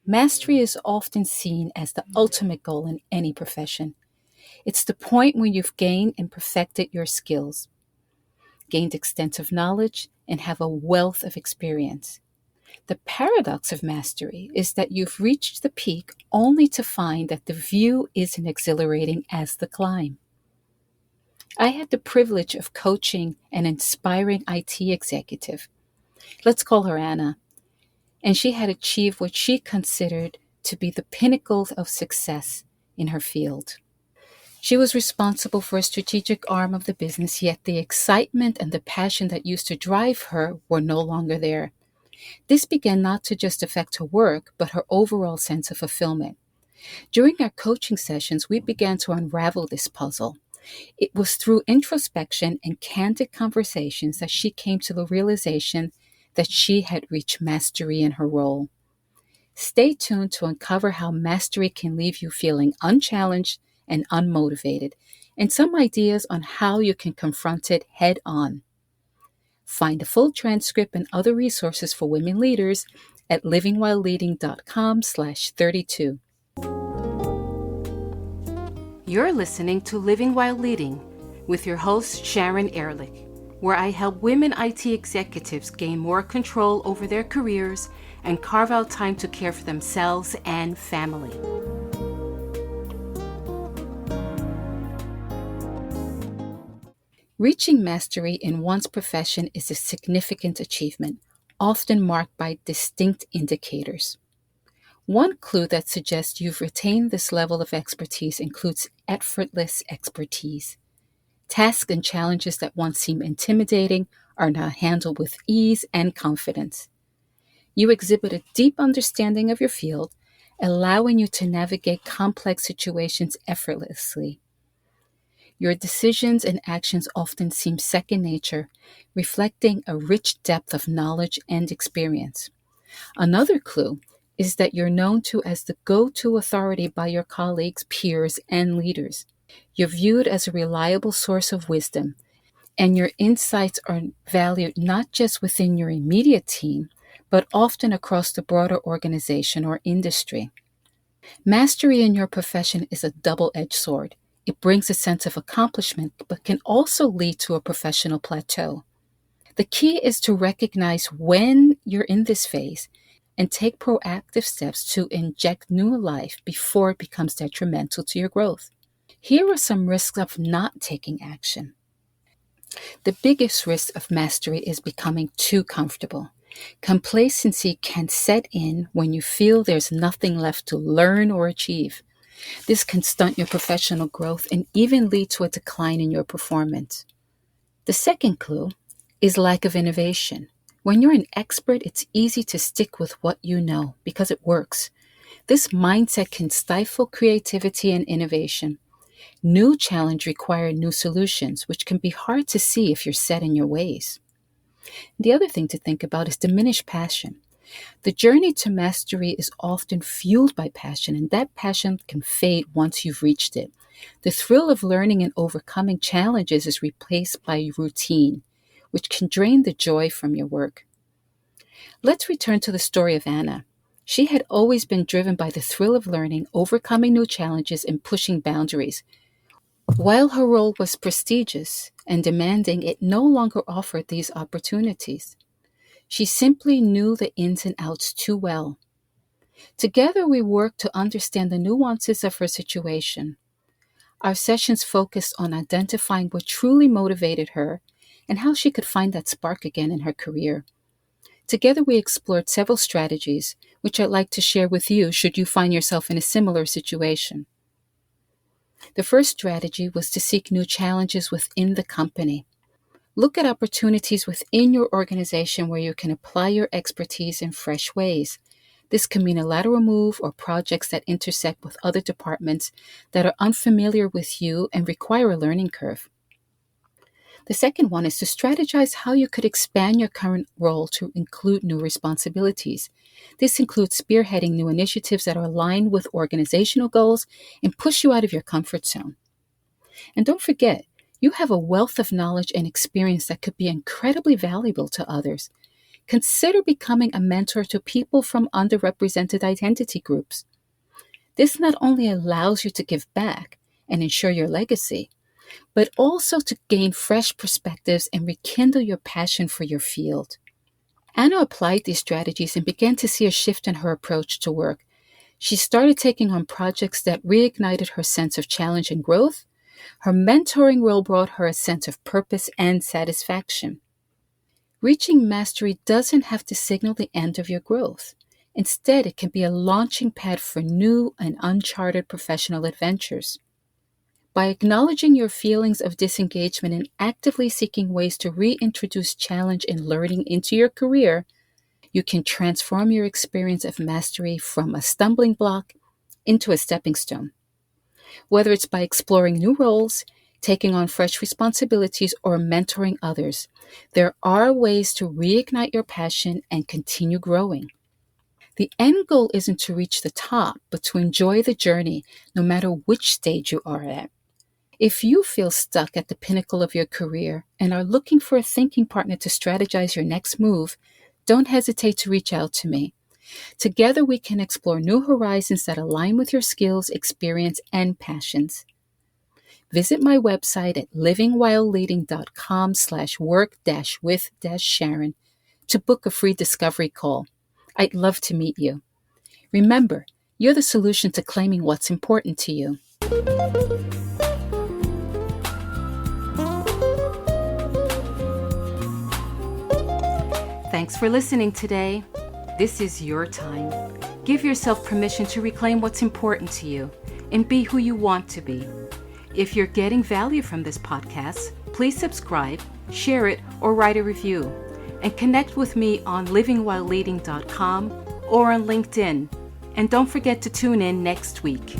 Mastery is often seen as the ultimate goal in any profession. It's the point when you've gained and perfected your skills, gained extensive knowledge, and have a wealth of experience. The paradox of mastery is that you've reached the peak only to find that the view isn't exhilarating as the climb. I had the privilege of coaching an inspiring IT executive. Let's call her Anna. And she had achieved what she considered to be the pinnacle of success in her field. She was responsible for a strategic arm of the business, yet the excitement and the passion that used to drive her were no longer there. This began not to just affect her work, but her overall sense of fulfillment. During our coaching sessions, we began to unravel this puzzle. It was through introspection and candid conversations that she came to the realization that she had reached mastery in her role. Stay tuned to uncover how mastery can leave you feeling unchallenged and unmotivated, and some ideas on how you can confront it head on. Find a full transcript and other resources for women leaders at livingwhileleading.com/32. You're listening to Living While Leading with your host, Sharon Ehrlich, where I help women IT executives gain more control over their careers and carve out time to care for themselves and family. Reaching mastery in one's profession is a significant achievement, often marked by distinct indicators. One clue that suggests you've retained this level of expertise includes effortless expertise. Tasks and challenges that once seemed intimidating are now handled with ease and confidence. You exhibit a deep understanding of your field, allowing you to navigate complex situations effortlessly. Your decisions and actions often seem second nature, reflecting a rich depth of knowledge and experience. Another clue is that you're known to as the go-to authority by your colleagues, peers, and leaders. You're viewed as a reliable source of wisdom, and your insights are valued not just within your immediate team, but often across the broader organization or industry. Mastery in your profession is a double-edged sword. It brings a sense of accomplishment, but can also lead to a professional plateau. The key is to recognize when you're in this phase and take proactive steps to inject new life before it becomes detrimental to your growth. Here are some risks of not taking action. The biggest risk of mastery is becoming too comfortable. Complacency can set in when you feel there's nothing left to learn or achieve. This can stunt your professional growth and even lead to a decline in your performance. The second clue is lack of innovation. When you're an expert, it's easy to stick with what you know because it works. This mindset can stifle creativity and innovation. New challenges require new solutions, which can be hard to see if you're set in your ways. The other thing to think about is diminished passion. The journey to mastery is often fueled by passion, and that passion can fade once you've reached it. The thrill of learning and overcoming challenges is replaced by routine, which can drain the joy from your work. Let's return to the story of Anna. She had always been driven by the thrill of learning, overcoming new challenges, and pushing boundaries. While her role was prestigious and demanding, it no longer offered these opportunities. She simply knew the ins and outs too well. Together, we worked to understand the nuances of her situation. Our sessions focused on identifying what truly motivated her and how she could find that spark again in her career. Together, we explored several strategies, which I'd like to share with you should you find yourself in a similar situation. The first strategy was to seek new challenges within the company. Look at opportunities within your organization where you can apply your expertise in fresh ways. This can mean a lateral move or projects that intersect with other departments that are unfamiliar with you and require a learning curve. The second one is to strategize how you could expand your current role to include new responsibilities. This includes spearheading new initiatives that are aligned with organizational goals and push you out of your comfort zone. And don't forget, you have a wealth of knowledge and experience that could be incredibly valuable to others. Consider becoming a mentor to people from underrepresented identity groups. This not only allows you to give back and ensure your legacy, but also to gain fresh perspectives and rekindle your passion for your field. Anna applied these strategies and began to see a shift in her approach to work. She started taking on projects that reignited her sense of challenge and growth. Her mentoring role brought her a sense of purpose and satisfaction. Reaching mastery doesn't have to signal the end of your growth. Instead, it can be a launching pad for new and uncharted professional adventures. By acknowledging your feelings of disengagement and actively seeking ways to reintroduce challenge and learning into your career, you can transform your experience of mastery from a stumbling block into a stepping stone. Whether it's by exploring new roles, taking on fresh responsibilities, or mentoring others, there are ways to reignite your passion and continue growing. The end goal isn't to reach the top, but to enjoy the journey, no matter which stage you are at. If you feel stuck at the pinnacle of your career and are looking for a thinking partner to strategize your next move, don't hesitate to reach out to me. Together we can explore new horizons that align with your skills, experience, and passions. Visit my website at livingwhileleading.com/work-with-Sharon to book a free discovery call. I'd love to meet you. Remember, you're the solution to claiming what's important to you. Thanks for listening today. This is your time. Give yourself permission to reclaim what's important to you and be who you want to be. If you're getting value from this podcast, please subscribe, share it, or write a review. And connect with me on livingwhileleading.com or on LinkedIn. And don't forget to tune in next week.